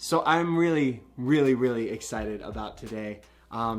So I'm really excited about today.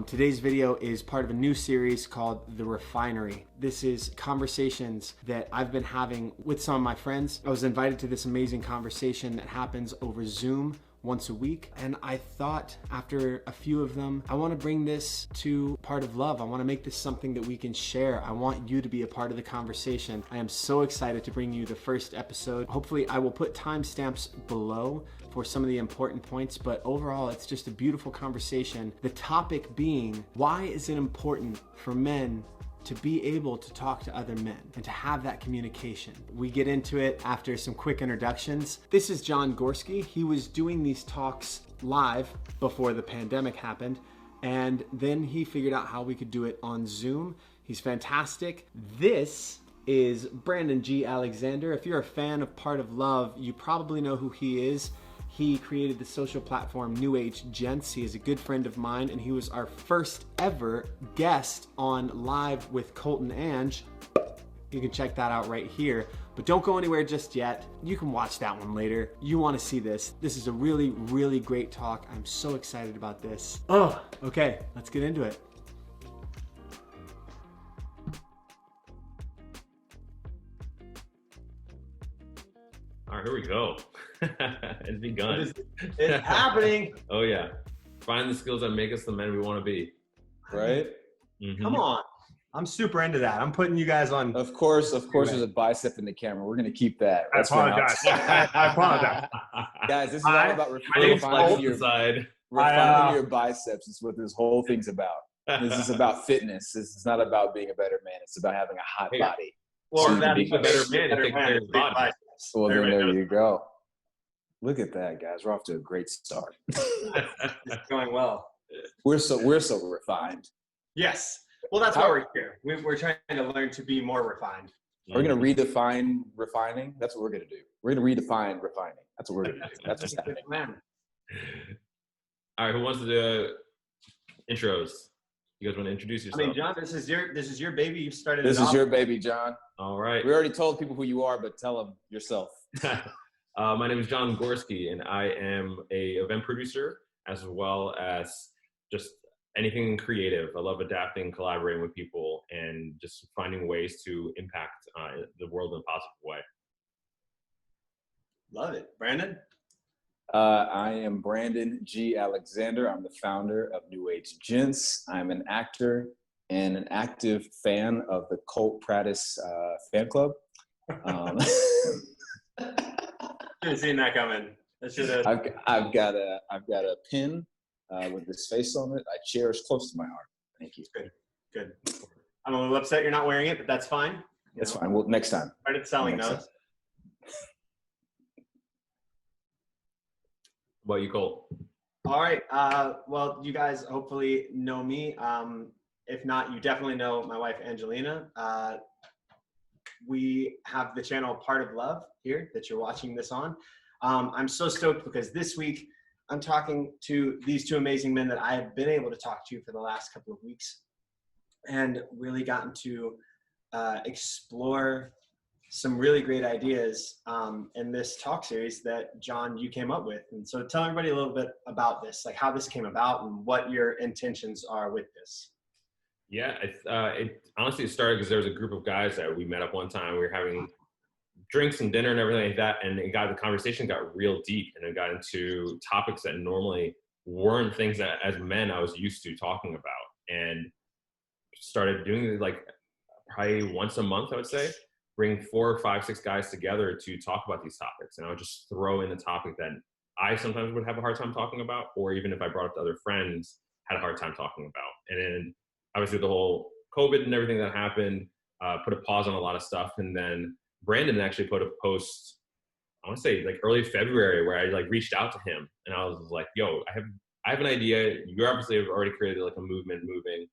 Today's video is part of a new series called The Refinery. This is conversations that I've been having with some of my friends. I was invited to this amazing conversation that happens over Zoom once a week. And I thought after a few of them, I want to bring this to Part of Love. I want to make this something that we can share. I want you to be a part of the conversation. I am so excited to bring you the first episode. Hopefully I will put timestamps below for some of the important points, but overall it's just a beautiful conversation. The topic being, why is it important for men to be able to talk to other men and to have that communication? We get into it after some quick introductions. This is Jon Gorski. He was doing these talks live before the pandemic happened, and then he figured out how we could do it on Zoom. He's fantastic. This is Brandon G. Alexander. If you're a fan of Part of Love, you probably know who he is. He created the social platform NewAgeGents. He is a good friend of mine, and he was our first ever guest on Live with Colt and Ange. You can check that out right here, but don't go anywhere just yet. You can watch that one later. You want to see this. This is a really great talk. I'm so excited about this. Oh, okay, let's get into it. All right, here we go. It's begun. It's happening. Oh yeah. Find the skills that make us the men we want to be. Right? Mm-hmm. Come on. I'm super into that. I'm putting you guys on. Of course, there's a bicep in the camera. We're going to keep that. I apologize. I apologize. Guys, this is all about refining your biceps. Is what this whole thing's about. This is about fitness. This is not about being a better man. It's about having a hot body. Well, so that being a better man and taking care of his body. Well, then there you go. Look at that, guys. We're off to a great start. It's going well. We're so refined. Yes. Well, that's why we're here. We're trying to learn to be more refined. We're going to redefine refining. That's what we're going to do. We're going to redefine refining. That's what we're going to do. That's what's happening. All right. Who wants to do intros? You guys want to introduce yourself? I mean, Jon, this is your baby. You started. This is your baby, Jon. All right. We already told people who you are, but tell them yourself. My name is Jon Gorski, and I am a event producer as well as just anything creative. I love adapting, collaborating with people, and just finding ways to impact the world in a positive way. Love it. Brandon? I am Brandon G. Alexander. I'm the founder of NewAgeGents. I'm an actor and an active fan of the Colt Prattes fan club. Should have seen that coming. I've got a pin with his face on it. I cherish close to my heart. Thank you. Good. I'm a little upset you're not wearing it, but that's fine. That's fine. Well, next time. Started selling those. What about you, Colt? All right. Well, you guys hopefully know me. If not, you definitely know my wife, Angelina. We have the channel Part of Love here that you're watching this on. I'm so stoked because this week I'm talking to these two amazing men that I have been able to talk to for the last couple of weeks and really gotten to explore some really great ideas in this talk series that, Jon, you came up with. And so tell everybody a little bit about this, like how this came about and what your intentions are with this. Yeah, it honestly started because there was a group of guys that we met up one time. We were having drinks and dinner and everything like that, and the conversation got real deep, and it got into topics that normally weren't things that as men I was used to talking about, and started doing it like probably once a month, I would say, bring 4, 5, 6 guys together to talk about these topics. And I would just throw in a topic that I sometimes would have a hard time talking about, or even if I brought up to other friends, had a hard time talking about. And then obviously the whole COVID and everything that happened put a pause on a lot of stuff. And then Brandon actually put a post, I want to say like early February, where I like reached out to him and I was like, yo, I have an idea. You obviously have already created like a movement moving.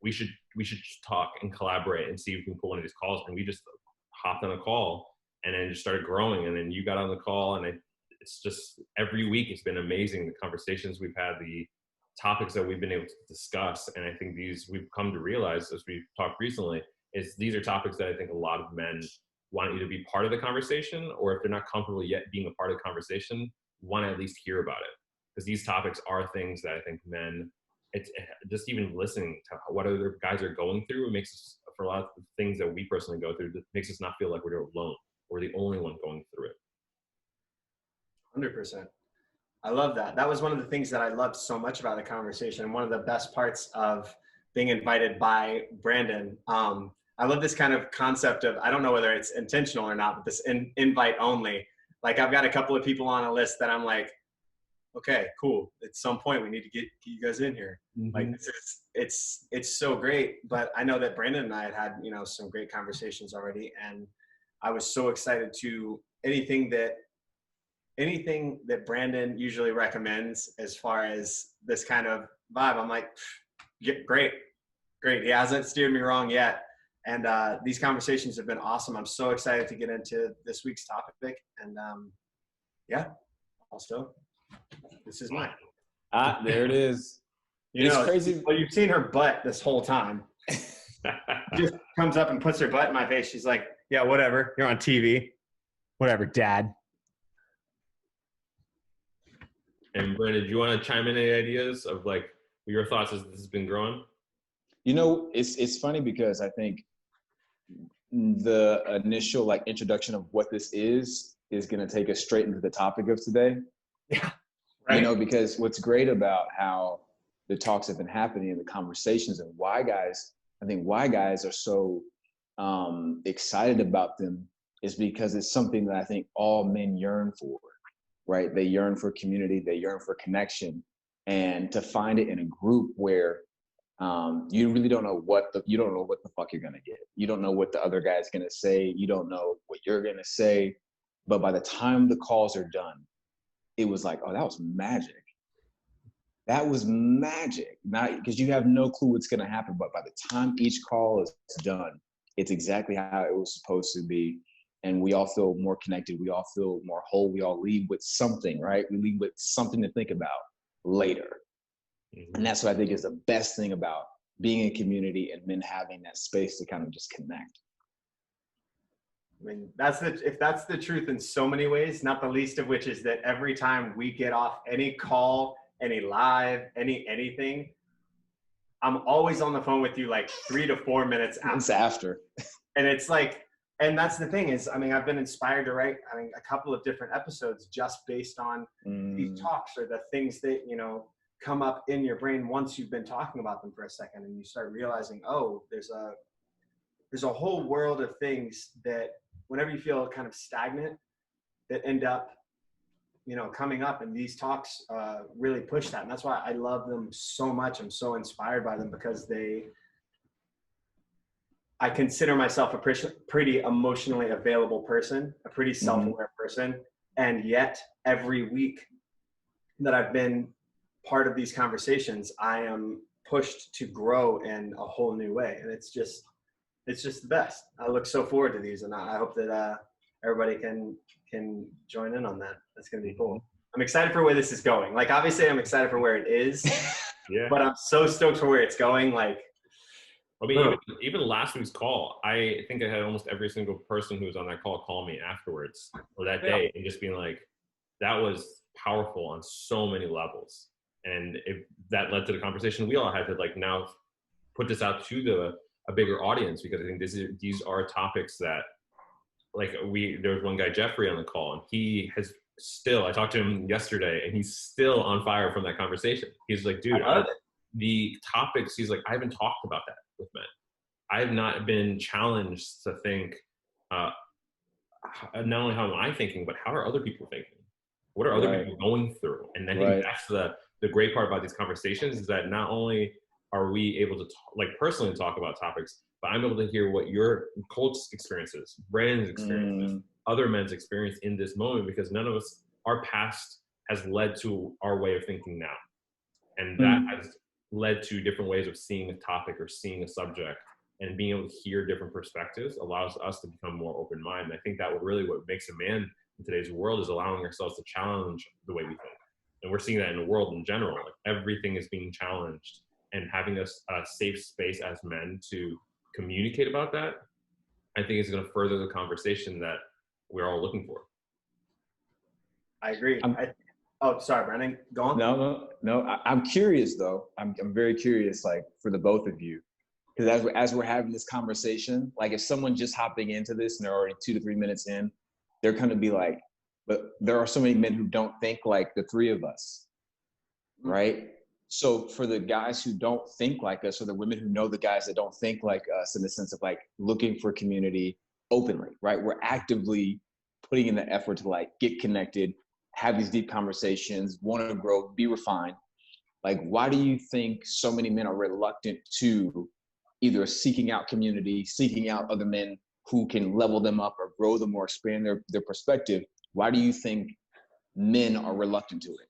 We should talk and collaborate and see if we can pull one of these calls. And we just hopped on a call and then just started growing. And then you got on the call, and it's just every week it's been amazing. The conversations we've had, the topics that we've been able to discuss. And I think we've come to realize as we've talked recently, is these are topics that I think a lot of men want either be part of the conversation, or if they're not comfortable yet being a part of the conversation, want to at least hear about it, because these topics are things that I think men, it's just even listening to what other guys are going through, it makes us, for a lot of things that we personally go through, it makes us not feel like we're alone. We're the only one going through it. 100%. I love that. That was one of the things that I loved so much about the conversation. One of the best parts of being invited by Brandon. I love this kind of concept of, I don't know whether it's intentional or not, but this invite only. Like, I've got a couple of people on a list that I'm like, okay, cool. At some point we need to get you guys in here. Mm-hmm. Like, it's so great. But I know that Brandon and I had, you know, some great conversations already. And I was so excited to anything that Brandon usually recommends as far as this kind of vibe. I'm like, great. He hasn't steered me wrong yet. And these conversations have been awesome. I'm so excited to get into this week's topic. And yeah, also, this is mine. There it is. It's crazy. Well, you've seen her butt this whole time. Just comes up and puts her butt in my face. She's like, yeah, whatever. You're on TV. Whatever, Dad. And Brandon, do you want to chime in any ideas of like your thoughts as this has been growing? You know, it's funny because I think the initial like introduction of what this is going to take us straight into the topic of today. Yeah. Right. You know, because what's great about how the talks have been happening and the conversations and why guys are so excited about them is because it's something that I think all men yearn for, right? They yearn for community, they yearn for connection, and to find it in a group where you really don't know what the fuck you're gonna get. You don't know what the other guy's gonna say. You don't know what you're gonna say. But by the time the calls are done, it was like, oh, that was magic. That was magic. Not because you have no clue what's gonna happen, but by the time each call is done, it's exactly how it was supposed to be. And we all feel more connected. We all feel more whole. We all leave with something, right? We leave with something to think about later. And that's what I think is the best thing about being in community and men having that space to kind of just connect. I mean, if that's the truth in so many ways, not the least of which is that every time we get off any call, any live, anything, I'm always on the phone with you like 3 to 4 minutes after. And it's like, and that's the thing is, I mean, I've been inspired to write, a couple of different episodes just based on these talks or the things that, you know, come up in your brain once you've been talking about them for a second, and you start realizing, oh, there's a whole world of things that whenever you feel kind of stagnant that end up, you know, coming up, and these talks really push that. And that's why I love them so much. I'm so inspired by them because I consider myself a pretty emotionally available person, a pretty self-aware person. And yet every week that I've been part of these conversations, I am pushed to grow in a whole new way. And it's just the best. I look so forward to these, and I hope that everybody can join in on that. That's going to be cool. I'm excited for where this is going. Like, obviously I'm excited for where it is, yeah. But I'm so stoked for where it's going. Like, I mean, even last week's call, I think I had almost every single person who was on that call me afterwards or that day and just being like, that was powerful on so many levels. And that led to the conversation we all had to like now put this out to a bigger audience, because I think these are topics that like there was one guy, Jeffrey, on the call, and he has still, I talked to him yesterday and he's still on fire from that conversation. He's like, dude, the topics, he's like, I haven't talked about that with men. I have not been challenged to think, not only how am I thinking, but how are other people thinking? What are other people going through? And I think that's the great part about these conversations is that not only are we able to personally talk about topics, but I'm able to hear what your Colt's experiences, Brandon's experiences, other men's experience in this moment, because none of us, our past has led to our way of thinking now. And that has led to different ways of seeing a topic or seeing a subject, and being able to hear different perspectives allows us to become more open-minded. I think that what makes a man in today's world is allowing ourselves to challenge the way we think. And we're seeing that in the world in general. Like, everything is being challenged, and having a safe space as men to communicate about that, I think is going to further the conversation that we're all looking for. I agree. Oh, sorry, Brandon. Go on. No. I'm curious though. I'm very curious, like for the both of you, because as we're having this conversation, like if someone just hopping into this and they're already 2 to 3 minutes in, they're going to be like, but there are so many men who don't think like the three of us, right? So for the guys who don't think like us, or the women who know the guys that don't think like us, in the sense of like looking for community openly, right? We're actively putting in the effort to like get connected, have these deep conversations, want to grow, be refined. Like, why do you think so many men are reluctant to either seeking out community, seeking out other men who can level them up or grow them or expand their perspective? Why do you think men are reluctant to it?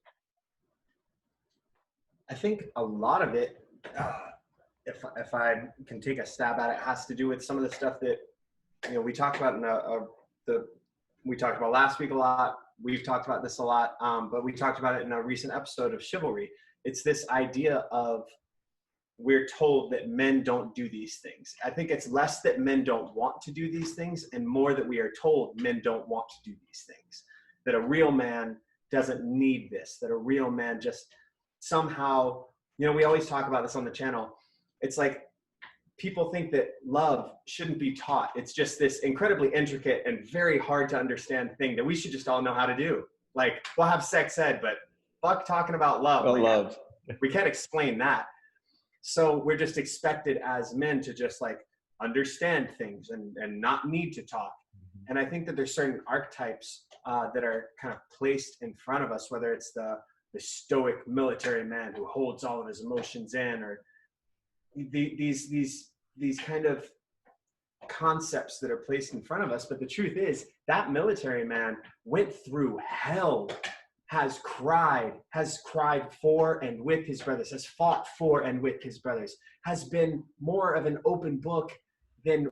I think a lot of it, if I can take a stab at it, has to do with some of the stuff that, you know, we talked about we talked about last week a lot. We've talked about this a lot, but we talked about it in a recent episode of Chivalry. It's this idea of we're told that men don't do these things. I think it's less that men don't want to do these things and more that we are told men don't want to do these things. That a real man doesn't need this, that a real man just somehow, you know, we always talk about this on the channel. It's like people think that love shouldn't be taught. It's just this incredibly intricate and very hard to understand thing that we should just all know how to do. Like, we'll have sex ed, but fuck talking about love. Like, love. We can't explain that. So we're just expected as men to just like understand things and not need to talk. And I think that there's certain archetypes that are kind of placed in front of us, whether it's the stoic military man who holds all of his emotions in, or these kind of concepts that are placed in front of us. But the truth is that military man went through hell, has cried for and with his brothers, has fought for and with his brothers, has been more of an open book than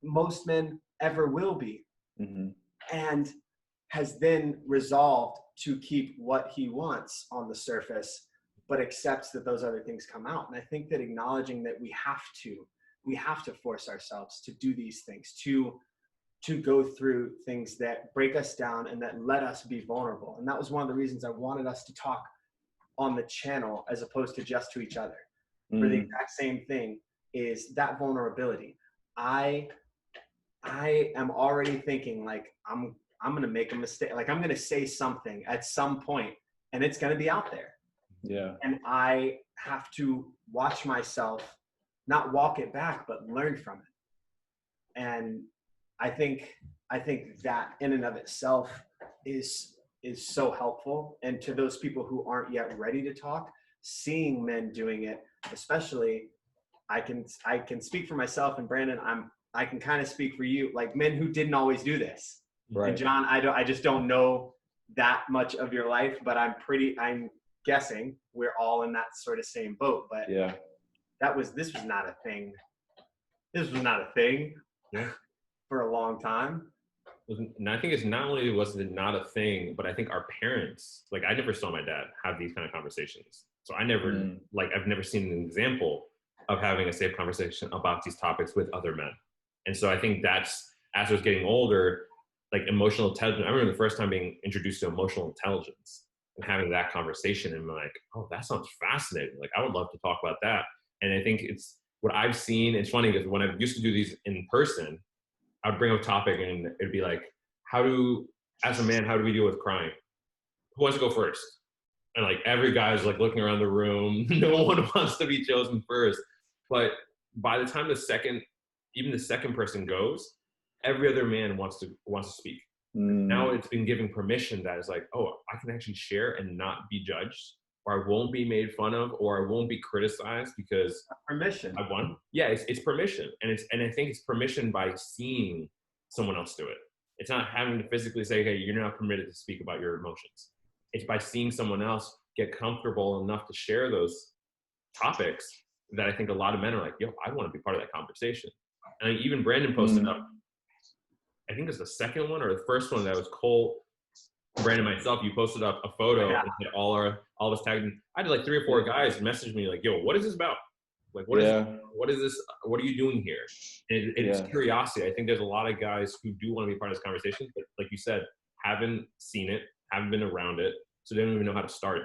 most men ever will be, and has then resolved to keep what he wants on the surface, but accepts that those other things come out. And I think that acknowledging that we have to force ourselves to do these things, to go through things that break us down and that let us be vulnerable. And that was one of the reasons I wanted us to talk on the channel as opposed to just to each other. For the exact same thing is that vulnerability. I am already thinking like, I'm going to make a mistake. Like, I'm going to say something at some point and it's going to be out there. Yeah. And I have to watch myself, not walk it back, but learn from it. And I think that in and of itself is so helpful. And to those people who aren't yet ready to talk, seeing men doing it, especially, I can speak for myself, and Brandon, I can kind of speak for you, like men who didn't always do this. Right. And John, I just don't know that much of your life, but I'm guessing we're all in that sort of same boat. But yeah, this was not a thing. This was not a thing for a long time. And I think it's not only was it not a thing, but I think our parents, like I never saw my dad have these kind of conversations. So I never, I've never seen an example of having a safe conversation about these topics with other men. And so I think that's, as I was getting older, like emotional intelligence, I remember the first time being introduced to emotional intelligence and having that conversation and like, oh, that sounds fascinating. Like, I would love to talk about that. And I think it's what I've seen. It's funny because when I used to do these in person, I would bring up a topic and it'd be like, as a man, how do we deal with crying? Who wants to go first? And like every guy's like looking around the room. No one wants to be chosen first. But by the time even the second person goes, every other man wants to speak. Now it's been given permission that is like, oh, I can actually share and not be judged, or I won't be made fun of, or I won't be criticized because permission. I won. Yeah, it's permission, and I think it's permission by seeing someone else do it. It's not having to physically say, hey, you're not permitted to speak about your emotions. It's by seeing someone else get comfortable enough to share those topics that I think a lot of men are like, yo, I want to be part of that conversation. And even Brandon posted up, I think it's the second one or the first one that was Colt, Brandon, myself, you posted up a photo and had all of us tagged in. I had like 3 or 4 guys message me like, yo, what is this about? Like, what is this? What are you doing here? And it's curiosity. I think there's a lot of guys who do want to be part of this conversation, but like you said, haven't seen it, haven't been around it. so they don't even know how to start it.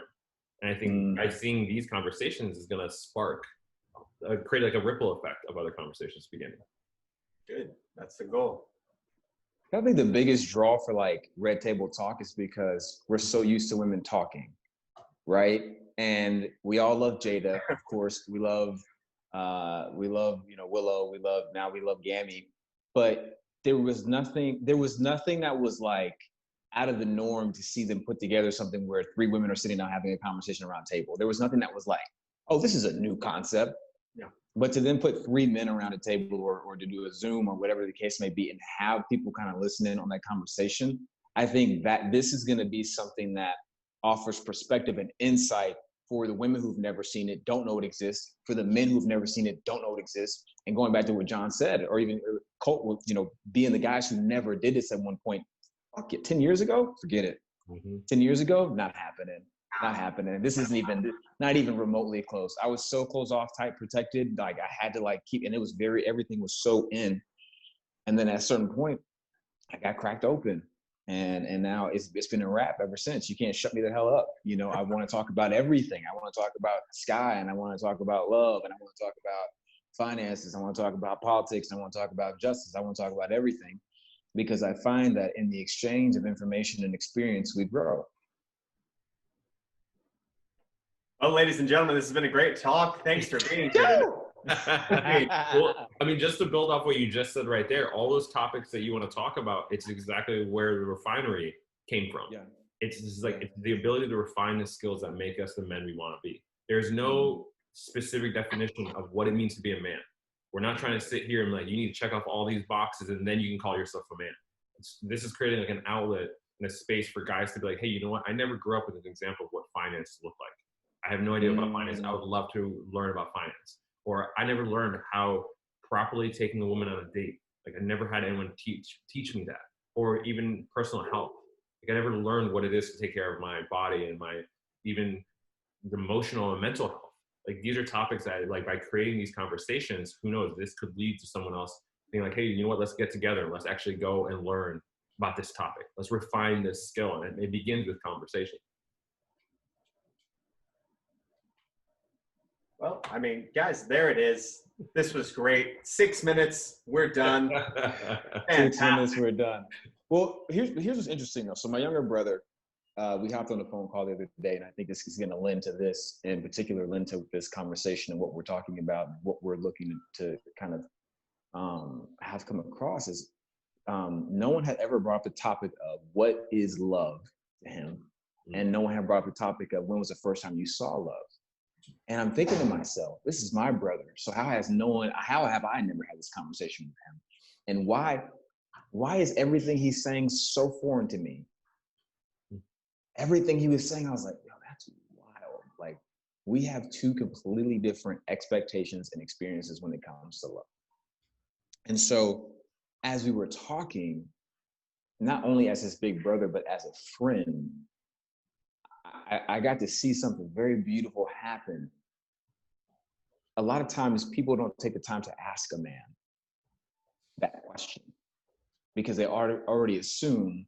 And I think by seeing these conversations is going to spark, create like a ripple effect of other conversations beginning. Good. That's the goal. I think the biggest draw for like Red Table Talk is because we're so used to women talking, right? And we all love Jada, of course. We love Willow. We love Gammy. But there was nothing that was like out of the norm to see them put together something where 3 women are sitting down having a conversation around a table. There was nothing that was like, oh, this is a new concept. Yeah. But to then put 3 men around a table or to do a Zoom or whatever the case may be and have people kind of listen in on that conversation, I think that this is going to be something that offers perspective and insight for the women who've never seen it, don't know it exists, for the men who've never seen it, don't know it exists. And going back to what Jon said, or even Colt, being the guys who never did this at one point, fuck it, 10 years ago, forget it. 10 years ago, not happening. This isn't even, not even remotely close. I was so closed off, tight, protected. Like I had to like keep, and it was everything was so in. And then at a certain point, I got cracked open. And now it's been a wrap ever since. You can't shut me the hell up. I want to talk about everything. I want to talk about sky, and I want to talk about love, and I want to talk about finances. I want to talk about politics. I want to talk about justice. I want to talk about everything, because I find that in the exchange of information and experience, we grow. Well, ladies and gentlemen, this has been a great talk. Thanks for being here. Okay, well, I mean, just to build off what you just said right there, all those topics that you want to talk about, it's exactly where the Refinery came from. Yeah. It's just like it's the ability to refine the skills that make us the men we want to be. There's no specific definition of what it means to be a man. We're not trying to sit here and like, you need to check off all these boxes and then you can call yourself a man. This is creating like an outlet and a space for guys to be like, hey, you know what? I never grew up with an example of what finance looked like. I have no idea about finance. I would love to learn about finance. Or I never learned how properly taking a woman on a date. Like I never had anyone teach me that. Or even personal health. Like I never learned what it is to take care of my body and my even the emotional and mental health. Like these are topics that like by creating these conversations, who knows, this could lead to someone else being like, hey, you know what, let's get together. Let's actually go and learn about this topic. Let's refine this skill. And it begins with conversation. Well, I mean, guys, there it is. This was great. 6 minutes, we're done. 6 minutes, we're done. Well, here's what's interesting though. So my younger brother, we hopped on a phone call the other day, and I think this is going to lend to this, in particular, lend to this conversation and what we're talking about, and what we're looking to kind of have come across is no one had ever brought up the topic of what is love to him, and no one had brought up the topic of when was the first time you saw love. And I'm thinking to myself, this is my brother. So how have I never had this conversation with him? And why is everything he's saying so foreign to me? Everything he was saying, I was like, yo, that's wild. Like we have 2 completely different expectations and experiences when it comes to love. And so as we were talking, not only as his big brother, but as a friend, I got to see something very beautiful happen. A lot of times people don't take the time to ask a man that question because they already assume,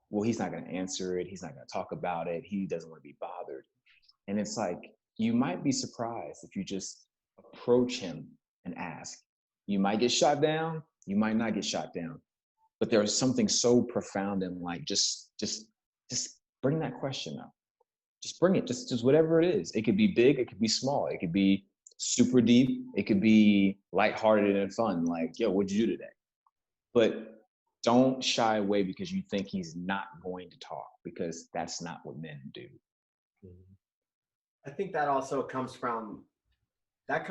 well, he's not going to answer it. He's not going to talk about it. He doesn't want to be bothered. And it's like, you might be surprised if you just approach him and ask. You might get shot down. You might not get shot down. But there's something so profound in like, just bring that question up. Just bring it, just whatever it is. It could be big, it could be small, it could be super deep, it could be lighthearted and fun, like, yo, what'd you do today? But don't shy away because you think he's not going to talk, because that's not what men do. I think that also comes from love.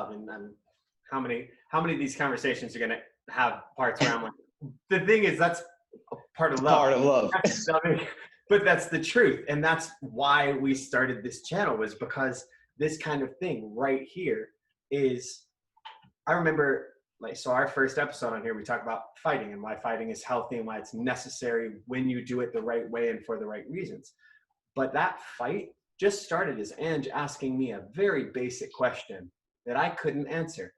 And how many of these conversations are gonna have parts where I'm like, the thing is that's a part of love. Part of love. But that's the truth. And that's why we started this channel, was because this kind of thing right here is, I remember so our first episode on here, we talk about fighting and why fighting is healthy and why it's necessary when you do it the right way and for the right reasons. But that fight just started as Ange asking me a very basic question that I couldn't answer.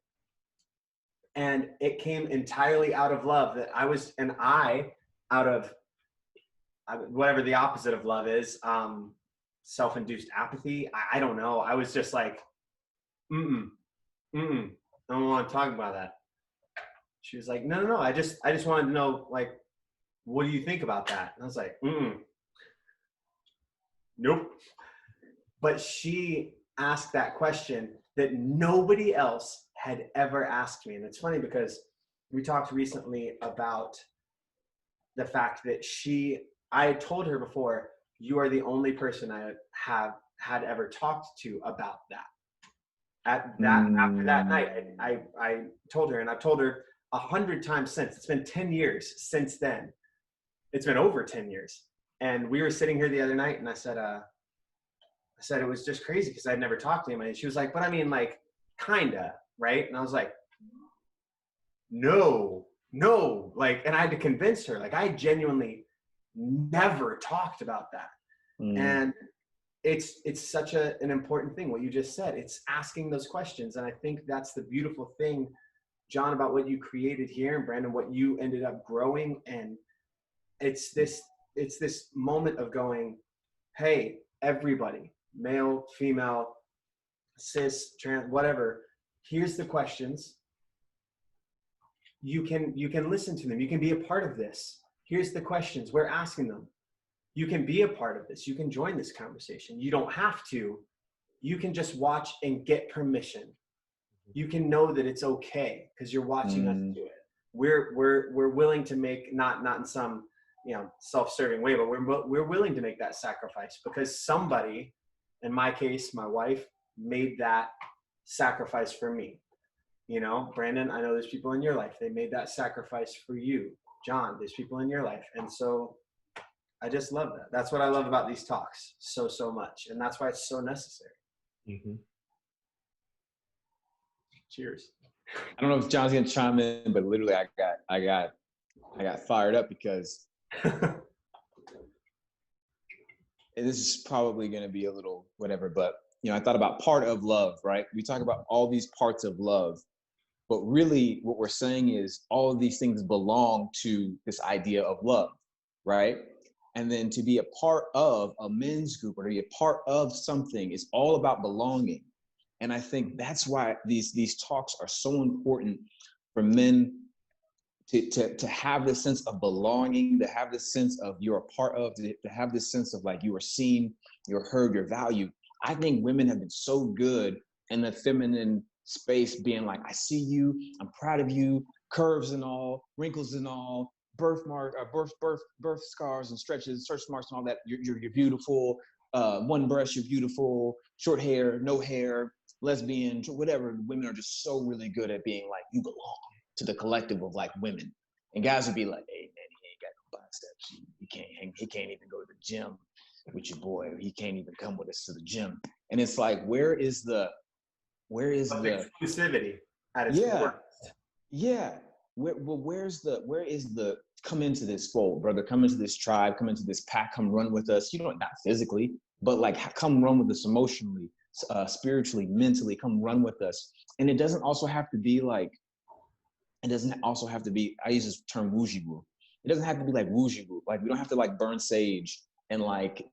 And it came entirely out of love, that out of whatever the opposite of love is, self-induced apathy. I don't know. I was just like, I don't want to talk about that. She was like, no. I just wanted to know, like, what do you think about that? And I was like, nope. But she asked that question that nobody else had ever asked me. And it's funny because we talked recently about the fact that I had told her before, you are the only person I had ever talked to about that. After that night, I told her, and I've told her 100 times since. It's been 10 years since then. It's been over 10 years. And we were sitting here the other night, and I said it was just crazy because I'd never talked to him. And she was like, but I mean, like, kinda, right? And I was like, no, like, and I had to convince her, like, I genuinely never talked about that. And it's such an important thing, what you just said. It's asking those questions. And I think that's the beautiful thing, John, about what you created here, and Brandon, what you ended up growing. And it's this moment of going, hey, everybody, male, female, cis, trans, whatever, here's the questions. You can listen to them. You can be a part of this. Here's the questions. We're asking them. You can be a part of this. You can join this conversation. You don't have to. You can just watch and get permission. You can know that it's okay because you're watching us do it. We're willing to make, not in some, self-serving way, but we're willing to make that sacrifice because somebody, in my case, my wife, made that sacrifice for me. Brandon, I know there's people in your life. They made that sacrifice for you. John, there's people in your life. And so I just love that. That's what I love about these talks so much. And that's why it's so necessary. Cheers. I don't know if John's gonna chime in, but literally I got fired up because this is probably gonna be a little whatever, but I thought about part of love, right? We talk about all these parts of love, but really what we're saying is all of these things belong to this idea of love, right? And then to be a part of a men's group or to be a part of something is all about belonging. And I think that's why these talks are so important for men to have this sense of belonging, to have this sense of you're a part of, to have this sense of like you are seen, you're heard, you're valued. I think women have been so good in the feminine space being like, I see you, I'm proud of you, curves and all, wrinkles and all, birth scars and stretches, search marks and all that. You're beautiful. One breast, you're beautiful. Short hair, no hair, lesbian, whatever. Women are just so really good at being like, you belong to the collective of like women. And guys would be like, hey man, he ain't got no biceps. He can't even go to the gym with your boy. He can't even come with us to the gym. And it's like, where is the exclusivity at its core? Yeah. Where is the come into this fold, brother? Come into this tribe, come into this pack, come run with us. Not physically, but like come run with us emotionally, spiritually, mentally, come run with us. And it doesn't also have to be like, I use this term woozy woo. It doesn't have to be like woozy woo. Like we don't have to like burn sage and like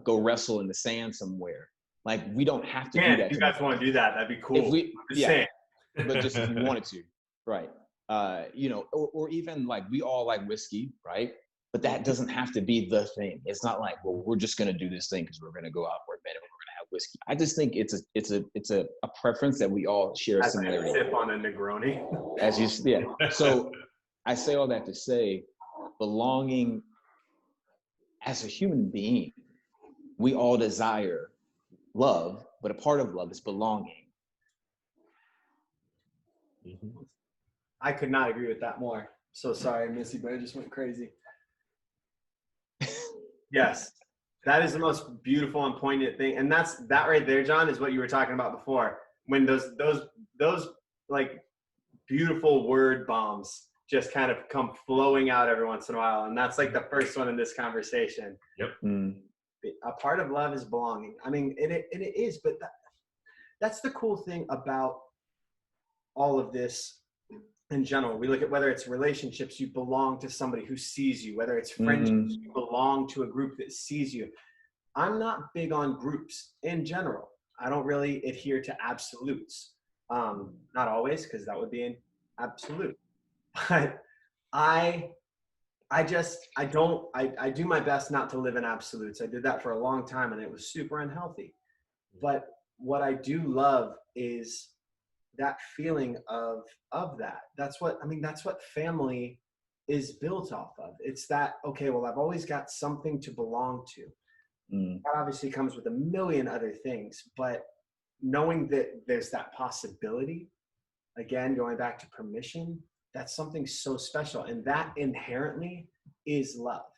go wrestle in the sand somewhere. Like we don't have to do that. If you guys want to do that, that'd be cool. But just if you wanted to, right? Or even like we all like whiskey, right? But that doesn't have to be the thing. It's not like, well, we're just gonna do this thing because we're gonna go out for a minute and we're gonna have whiskey. I just think it's a preference that we all share a similarity. Sip on a Negroni. So I say all that to say, belonging as a human being, we all desire love, but a part of love is belonging. I could not agree with that more. So sorry, Missy, but I just went crazy. Yes, that is the most beautiful and poignant thing. And that right there, John, is what you were talking about before. When those like beautiful word bombs just kind of come flowing out every once in a while. And that's like the first one in this conversation. Yep. A part of love is belonging. I mean, it is, but that's the cool thing about all of this. in general. We look at whether it's relationships, you belong to somebody who sees you, whether it's friendships, you belong to a group that sees you. I'm not big on groups in general. I don't really adhere to absolutes. Not always, because that would be an absolute. But I do my best not to live in absolutes. I did that for a long time and it was super unhealthy. But what I do love is that feeling of that. That's what family is built off of. It's that, okay, well, I've always got something to belong to. That obviously comes with a million other things, but knowing that there's that possibility, again, going back to permission, that's something so special. And that inherently is love.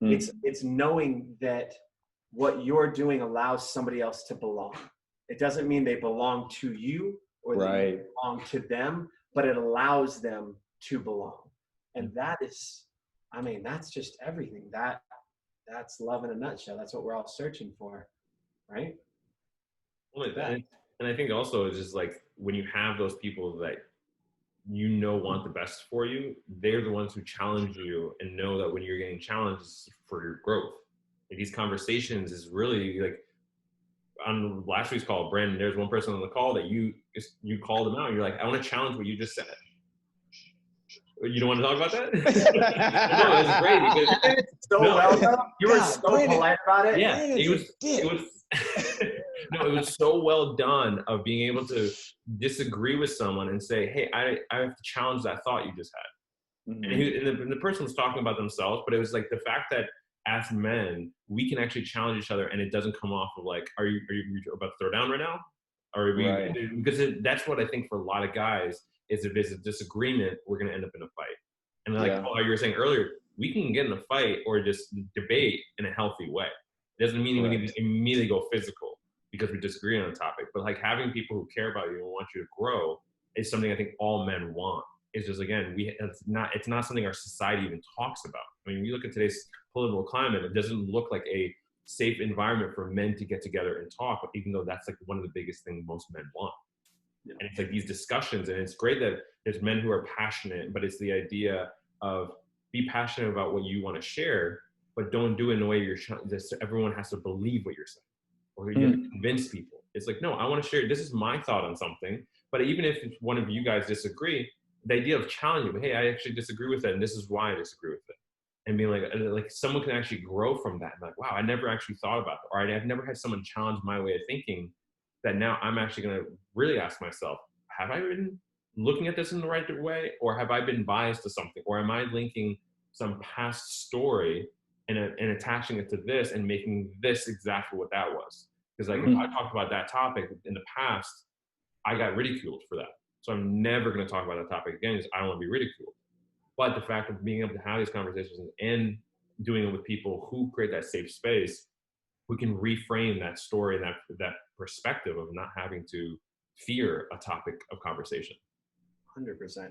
It's knowing that what you're doing allows somebody else to belong. It doesn't mean they belong to you or that you belong to them, but it allows them to belong. And that is, that's just everything. That's love in a nutshell. That's what we're all searching for, right? Well, and I think also it's just like when you have those people that want the best for you, they're the ones who challenge you and know that when you're getting challenged for your growth. Like these conversations is really like on last week's call, Brandon, there's one person on the call that you called them out and you're like, I want to challenge what you just said. You don't want to talk about that? No, it's great because you were so polite about it. Yeah, it was so well done of being able to disagree with someone and say, hey, I have to challenge that thought you just had. And the person was talking about themselves, but it was like the fact that as men, we can actually challenge each other and it doesn't come off of like, are you about to throw down right now? Or are we, because that's what I think for a lot of guys is if there's a disagreement, we're going to end up in a fight. And like how you were saying earlier, we can get in a fight or just debate in a healthy way. It doesn't mean we need to immediately go physical because we disagree on a topic, but like having people who care about you and want you to grow is something I think all men want. It's just, again, it's not something our society even talks about. I mean, you look at today's political climate, it doesn't look like a safe environment for men to get together and talk, even though that's like one of the biggest things most men want. And it's like these discussions, and it's great that there's men who are passionate, but it's the idea of be passionate about what you want to share, but don't do it in a way everyone has to believe what you're saying, or you have to convince people. It's like, no, I want to share, this is my thought on something, but even if one of you guys disagree, the idea of challenging, hey, I actually disagree with it, and this is why I disagree with it. And being like someone can actually grow from that. Like, wow, I never actually thought about that. Or I've never had someone challenge my way of thinking that now I'm actually going to really ask myself, have I been looking at this in the right way? Or have I been biased to something? Or am I linking some past story and attaching it to this and making this exactly what that was? Because like if I talked about that topic in the past, I got ridiculed for that. So I'm never going to talk about that topic again because I don't want to be ridiculed. But the fact of being able to have these conversations and doing it with people who create that safe space, we can reframe that story and that perspective of not having to fear a topic of conversation. 100%.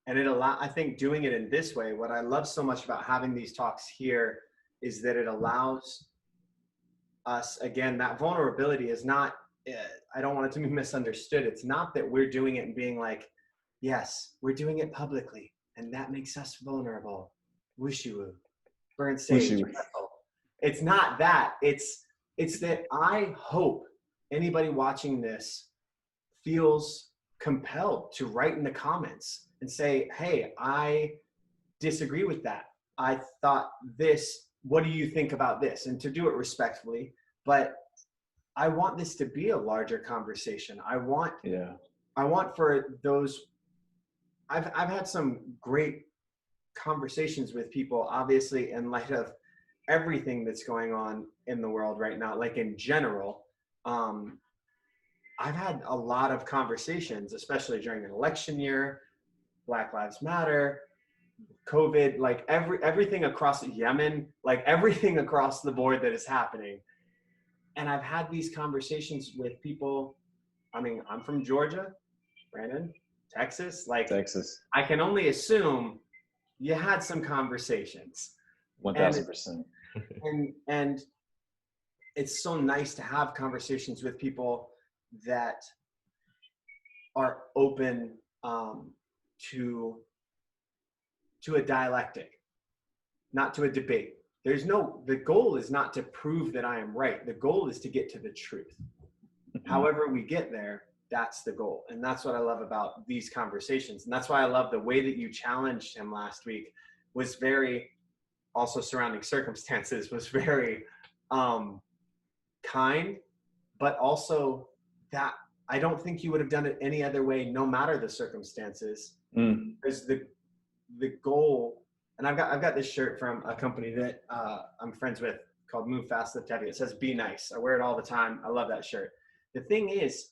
And I think doing it in this way, what I love so much about having these talks here is that it allows us, again, that vulnerability is not, I don't want it to be misunderstood. It's not that we're doing it and being like, yes, we're doing it publicly and that makes us vulnerable. Whooshy-woo, burn sage. It's not that. It's that I hope anybody watching this feels compelled to write in the comments and say, hey, I disagree with that. I thought this, what do you think about this? And to do it respectfully, but I want this to be a larger conversation. I want for those, I've had some great conversations with people, obviously, in light of everything that's going on in the world right now, like in general. I've had a lot of conversations, especially during an election year, Black Lives Matter, COVID, like everything across Yemen, like everything across the board that is happening. And I've had these conversations with people. I mean, I'm from Georgia, Brandon, Texas. I can only assume you had some conversations. 1000%. And it's so nice to have conversations with people that are open to a dialectic, not to a debate. The goal is not to prove that I am right. The goal is to get to the truth. However we get there, that's the goal. And that's what I love about these conversations. And that's why I love the way that you challenged him last week was very, also surrounding circumstances, was very kind, but also that I don't think you would have done it any other way, no matter the circumstances. Because the goal, and I've got this shirt from a company that I'm friends with called Move Fast Lift Heavy. It says "Be Nice." I wear it all the time. I love that shirt. The thing is,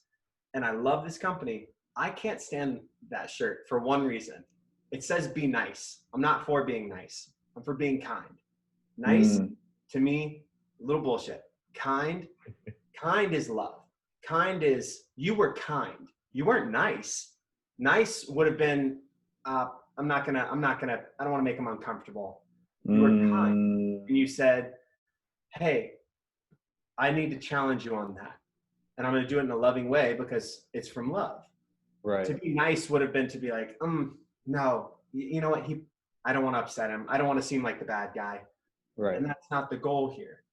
and I love this company, I can't stand that shirt for one reason. It says "Be Nice." I'm not for being nice. I'm for being kind. Nice to me, a little bullshit. Kind is love. Kind is, you were kind. You weren't nice. Nice would have been, I don't want to make them uncomfortable. You were kind. And you said, hey, I need to challenge you on that. And I'm going to do it in a loving way because it's from love. Right. To be nice would have been to be like, no, you know what? I don't want to upset him. I don't want to seem like the bad guy. Right. And that's not the goal here.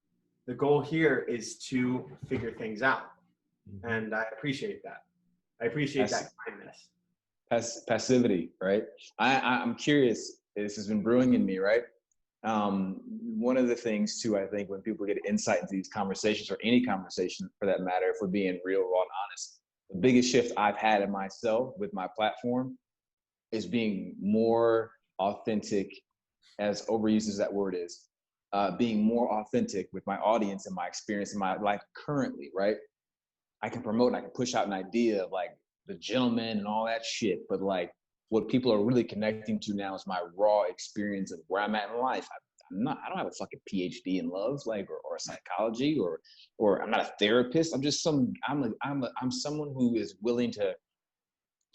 The goal here is to figure things out. And I appreciate that. I appreciate that kindness. Passivity, right? I'm curious. This has been brewing in me, right? One of the things too, I think when people get insight into these conversations, or any conversation for that matter, if we're being real, raw, and honest, the biggest shift I've had in myself with my platform is being more authentic, as overused as that word is, being more authentic with my audience and my experience in my life currently, right? I can promote and I can push out an idea of like the gentleman and all that shit, but like what people are really connecting to now is my raw experience of where I'm at in life. I don't have a fucking PhD in love, like, or psychology, or I'm not a therapist. I'm just I'm someone who is willing to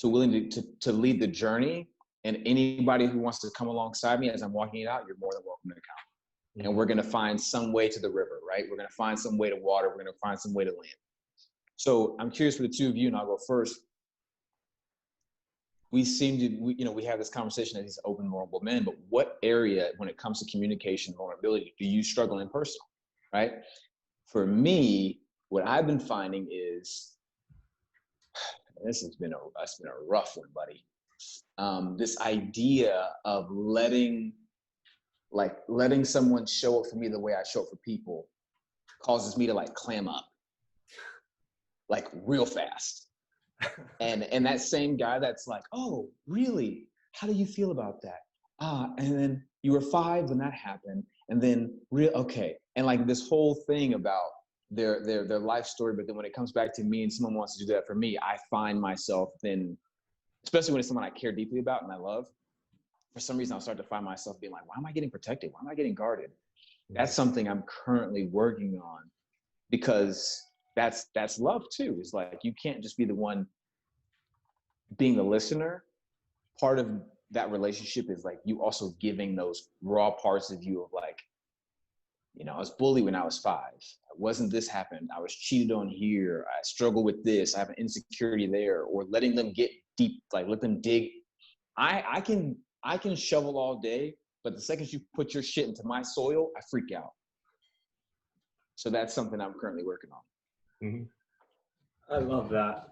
lead the journey, and anybody who wants to come alongside me as I'm walking it out, you're more than welcome to come. And we're going to find some way to the river, right? We're going to find some way to water. We're going to find some way to land. So I'm curious for the two of you, and I'll go first. We have this conversation as these open, vulnerable men, but what area, when it comes to communication and vulnerability, do you struggle in personal, right? For me, what I've been finding is, it's been a rough one, buddy. This idea of letting someone show up for me the way I show up for people causes me to like clam up, like real fast. And that same guy that's like, oh, really? How do you feel about that? And then you were 5 when that happened. And then okay. And like this whole thing about their life story. But then when it comes back to me and someone wants to do that for me, I find myself then, especially when it's someone I care deeply about and I love, for some reason I'll start to find myself being like, why am I getting protected? Why am I getting guarded? That's something I'm currently working on, because that's love too. It's like, you can't just be the one being the listener. Part of that relationship is like you also giving those raw parts of you of like, I was bullied when I was 5. This happened. I was cheated on here. I struggle with this. I have an insecurity there. Or letting them get deep, like let them dig. I can shovel all day, but the second you put your shit into my soil, I freak out. So that's something I'm currently working on. Mm-hmm. I love that.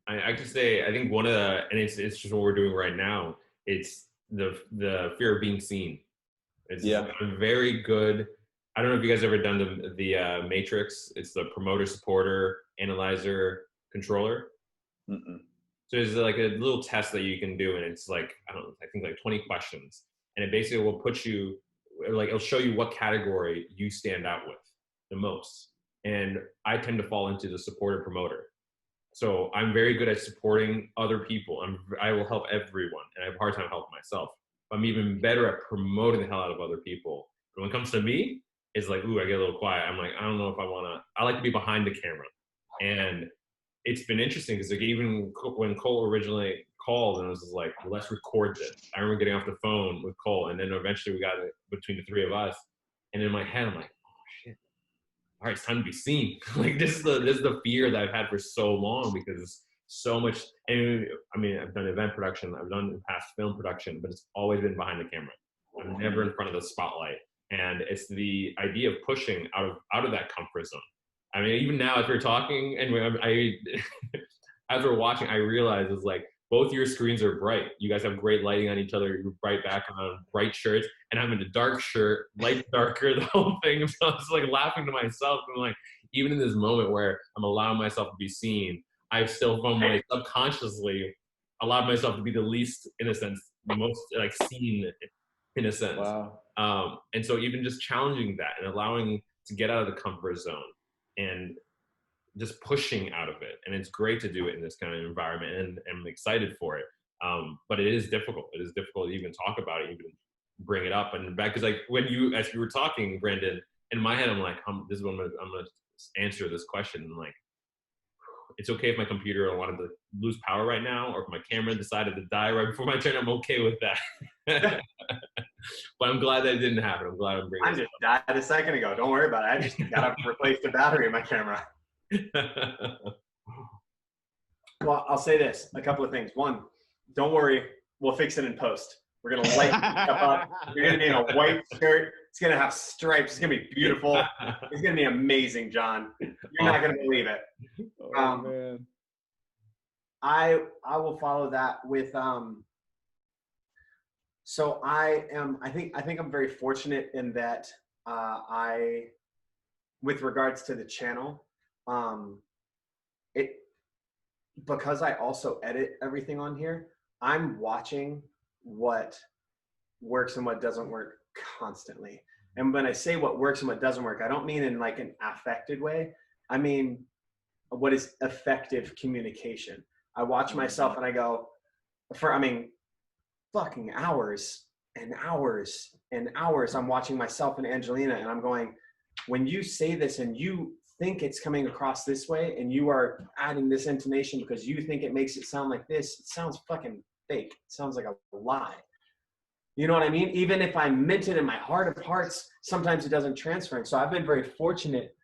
I could say, I think one of the, and it's just what we're doing right now, it's the fear of being seen. It's very good. I don't know if you guys ever done the matrix. It's the promoter, supporter, analyzer, controller. Mm-mm. So there's like a little test that you can do, and it's like, I think like 20 questions. And it basically will put you, like, it'll show you what category you stand out with the most. And I tend to fall into the supporter promoter. So I'm very good at supporting other people. I will help everyone, and I have a hard time helping myself. I'm even better at promoting the hell out of other people. But when it comes to me, it's like, ooh, I get a little quiet. I'm like, I don't know if I like to be behind the camera. And it's been interesting because like even when Colt originally called and it was like, well, let's record this. I remember getting off the phone with Colt, and then eventually we got it between the 3 of us. And in my head, I'm like, oh shit, all right, it's time to be seen. Like this is the fear that I've had for so long, because so much. And I mean, I've done event production, I've done past film production, but it's always been behind the camera. I'm never in front of the spotlight. And it's the idea of pushing out of that comfort zone. I mean, even now, as we're talking and as we're watching, I realize it's like both your screens are bright. You guys have great lighting on each other. You're bright background, bright shirts, and I'm in a dark shirt, light darker, the whole thing. So I was like laughing to myself. And like, even in this moment where I'm allowing myself to be seen, I still found my subconsciously allowed myself to be the least, in a sense, the most like seen, in a sense. Wow. And so even just challenging that and allowing to get out of the comfort zone and just pushing out of it. And it's great to do it in this kind of environment, and I'm excited for it. But it is difficult. It is difficult to even talk about it, even bring it up. And back, because like as you were talking, Brandon, in my head, I'm like, this is what I'm gonna answer this question. I'm like, it's okay if my computer wanted to lose power right now, or if my camera decided to die right before my turn, I'm okay with that. But I'm glad that it didn't happen. I'm glad I'm bringing it up. I just died a second ago. Don't worry about it. I just got to replace the battery in my camera. Well, I'll say this, a couple of things. One, don't worry, we'll fix it in post. We're going to light stuff up. You're going to be in a white shirt. It's going to have stripes. It's going to be beautiful. It's going to be amazing, John. You're not going to believe it. Oh, man. I will follow that with so I think I'm very fortunate in that with regards to the channel, because I also edit everything on here, I'm watching what works and what doesn't work constantly. And when I say what works and what doesn't work, I don't mean in like an affected way. I mean, what is effective communication? I watch myself and I go, fucking hours and hours and hours. I'm watching myself and Angelina, and I'm going, when you say this and you think it's coming across this way and you are adding this intonation because you think it makes it sound like this, it sounds fucking fake. It sounds like a lie. You know what I mean? Even if I meant it in my heart of hearts, sometimes it doesn't transfer. And so I've been very fortunate,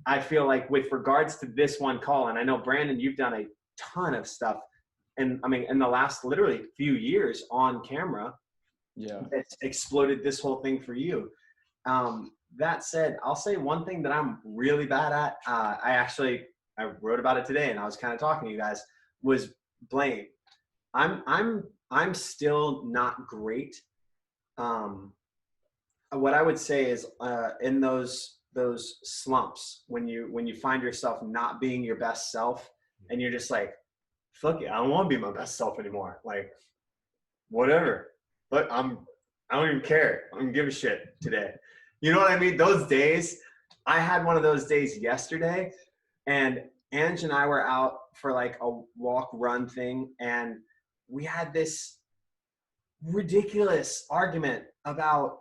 I feel like, with regards to this one call. And I know, Brandon, you've done a ton of stuff. And I mean, in the last literally few years on camera, yeah, it's exploded this whole thing for you. That said, I'll say one thing that I'm really bad at. I wrote about it today, and I was kind of talking to you guys, was blame. I'm still not great. What I would say is in those slumps, when you find yourself not being your best self, and you're just like, fuck it, I don't want to be my best self anymore. Like, whatever. But I don't even care. I don't give a shit today. You know what I mean? Those days, I had one of those days yesterday, and Ange and I were out for like a walk run thing, and we had this ridiculous argument about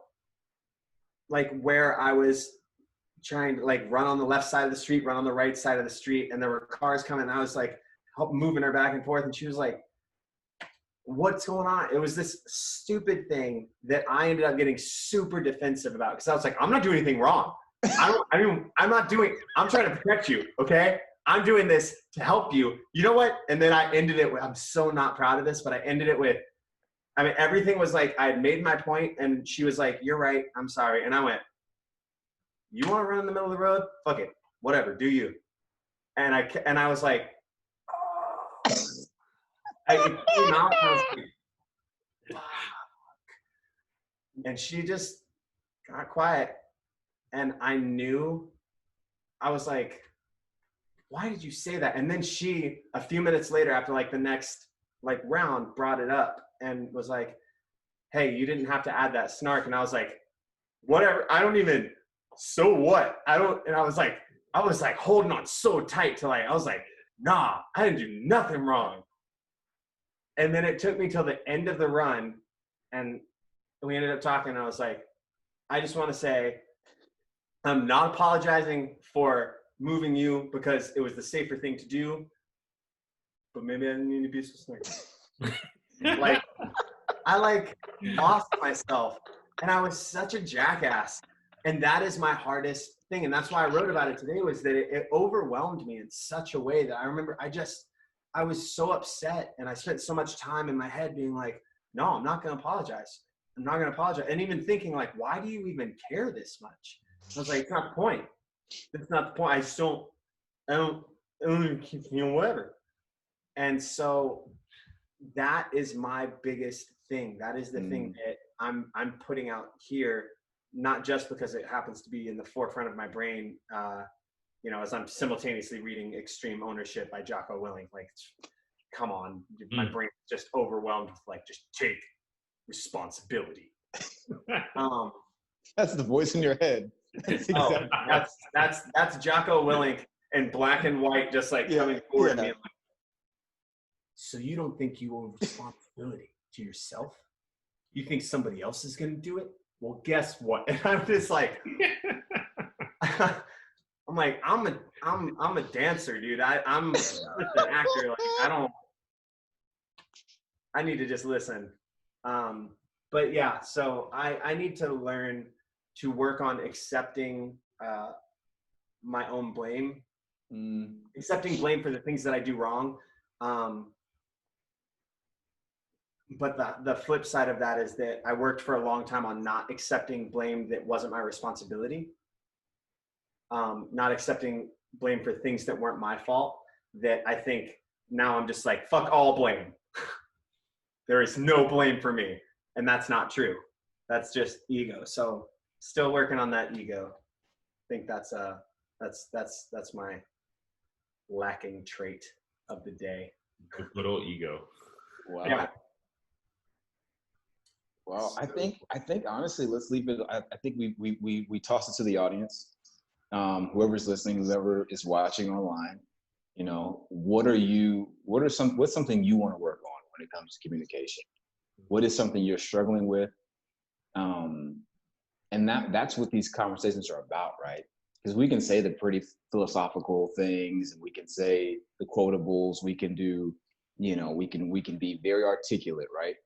like where I was trying to like run on the left side of the street, run on the right side of the street, and there were cars coming, and I was like moving her back and forth, and she was like, what's going on? It was this stupid thing that I ended up getting super defensive about, because I was like, I'm not doing anything wrong. I'm trying to protect you, okay? I'm doing this to help you. You know what? And then I ended it with, I'm so not proud of this, but I ended it with, I mean, everything was like, I had made my point, and she was like, you're right, I'm sorry. And I went, you want to run in the middle of the road? Fuck it, whatever, do you. And I was like, it came out, and I was like, fuck. And she just got quiet. And I knew, I was like, why did you say that? And then she, a few minutes later, after like the next like round, brought it up and was like, hey, you didn't have to add that snark. And I was like, whatever, I don't even, so what? And I was like holding on so tight till I was like, nah, I didn't do nothing wrong. And then it took me till the end of the run, and we ended up talking, and I was like, I just want to say, I'm not apologizing for moving you because it was the safer thing to do, but maybe I didn't need to be so snarky. Like, I lost myself, and I was such a jackass. And that is my hardest thing. And that's why I wrote about it today, was that it overwhelmed me in such a way that I remember I I was so upset, and I spent so much time in my head being like, no, I'm not going to apologize. I'm not going to apologize. And even thinking like, why do you even care this much? I was like, it's not the point. It's not the point. I don't, whatever. And so that is my biggest thing. That is the thing that I'm putting out here, not just because it happens to be in the forefront of my brain, you know, as I'm simultaneously reading Extreme Ownership by Jocko Willink. Like, come on, my brain is just overwhelmed with like, just take responsibility. That's the voice in your head. That's Jocko Willink in black and white, just like coming forward and being like, so you don't think you owe responsibility to yourself? You think somebody else is going to do it? Well, guess what? And I'm just like, I'm like, I'm a dancer, dude. I'm just an actor. Like, I need to just listen. But yeah, so I need to learn to work on accepting my own blame, accepting blame for the things that I do wrong. But the flip side of that is that I worked for a long time on not accepting blame that wasn't my responsibility. Not accepting blame for things that weren't my fault, that I think now I'm just like, fuck all blame. There is no blame for me. And that's not true. That's just ego. So still working on that ego. I think that's my lacking trait of the day. Good old ego. Wow. Yeah. Well, I think honestly, let's leave it. I think we toss it to the audience. Whoever's listening, whoever is watching online, you know, what's something you want to work on when it comes to communication? What is something you're struggling with? And that's what these conversations are about, right? Because we can say the pretty philosophical things, and we can say the quotables, we can do, you know, we can be very articulate, right?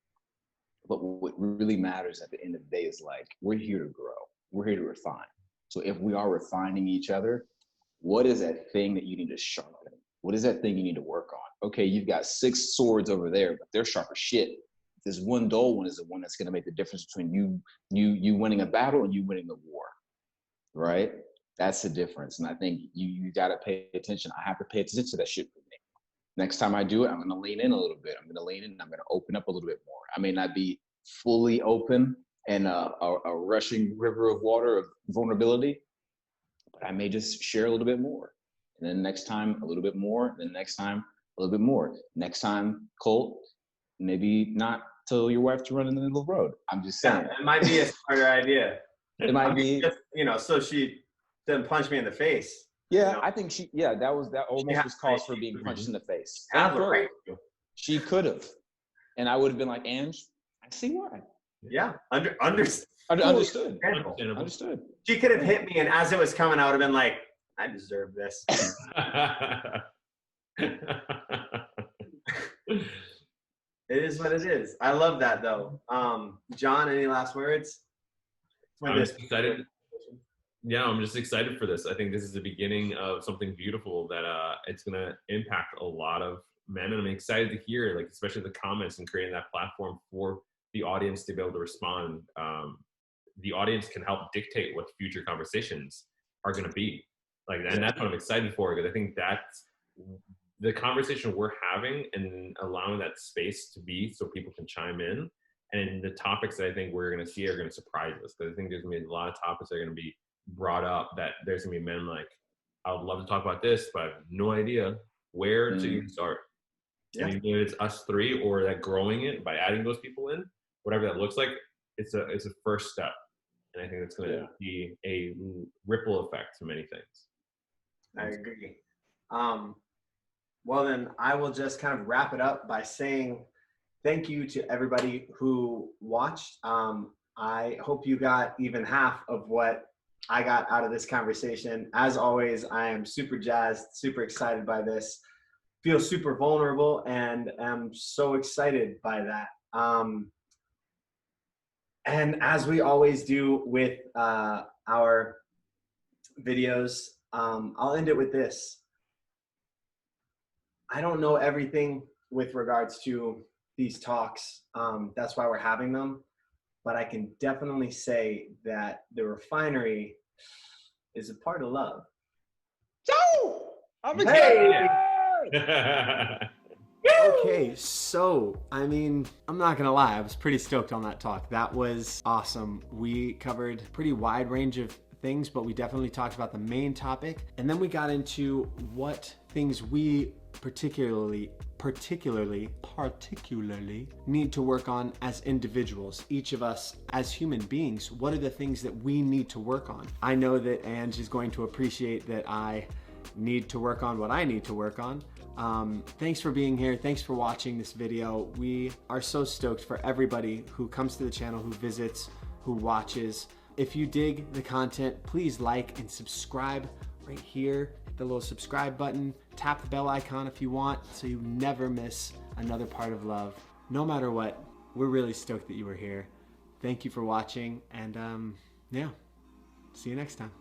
But what really matters at the end of the day is like, we're here to grow. We're here to refine. So if we are refining each other, what is that thing that you need to sharpen? What is that thing you need to work on? Okay, you've got 6 swords over there, but they're sharp as shit. This one dull one is the one that's going to make the difference between you winning a battle and you winning the war, right? That's the difference. And I think you got to pay attention. I have to pay attention to that shit for me. Next time I do it, I'm going to lean in a little bit. I'm going to lean in and I'm going to open up a little bit more. I may not be fully open and a rushing river of water of vulnerability, but I may just share a little bit more. And then next time, a little bit more. Then next time, a little bit more. Next time, Colt, maybe not tell your wife to run in the middle of the road. I'm just saying. Yeah, it might be a smarter idea. It might be. Just, you know, so she doesn't punch me in the face. Yeah, You know? I think that almost was cause for being punched in the face. Have the right to. She could have. And I would have been like, Ange, I see why. Yeah, Understood. Understood. She could have hit me, and as it was coming, I would have been like, I deserve this. It is what it is. I love that, though. John, any last words? I'm just excited. Yeah, I'm just excited for this. I think this is the beginning of something beautiful that it's going to impact a lot of men, and I'm excited to hear, like, especially the comments and creating that platform for the audience to be able to respond. The audience can help dictate what future conversations are going to be. Like, and that's what I'm excited for, because I think that's the conversation we're having, and allowing that space to be so people can chime in. And the topics that I think we're going to see are going to surprise us, because I think there's going to be a lot of topics that are going to be brought up that there's going to be men like, I would love to talk about this, but I have no idea where to even start. Yeah. I mean, if it's us 3 or that growing it by adding those people in, whatever that looks like, it's a first step. And I think it's going to be a ripple effect to many things. I agree. Well, then I will just kind of wrap it up by saying thank you to everybody who watched. I hope you got even half of what I got out of this conversation. As always, I am super jazzed, super excited by this. Feel super vulnerable, and am so excited by that. And as we always do with our videos, I'll end it with this. I don't know everything with regards to these talks. That's why we're having them. But I can definitely say that the refinery is a part of love. So I'm excited. Okay, so, I mean, I'm not gonna lie, I was pretty stoked on that talk. That was awesome. We covered a pretty wide range of things, but we definitely talked about the main topic. And then we got into what things we particularly need to work on as individuals. Each of us as human beings, what are the things that we need to work on? I know that Ange is going to appreciate that I need to work on what I need to work on. Thanks for being here. Thanks for watching this video. We are so stoked for everybody who comes to the channel, who visits, who watches. If you dig the content, please like and subscribe right here. Hit the little subscribe button, tap the bell icon if you want, so you never miss another part of love. No matter what, we're really stoked that you were here. Thank you for watching, and yeah, see you next time.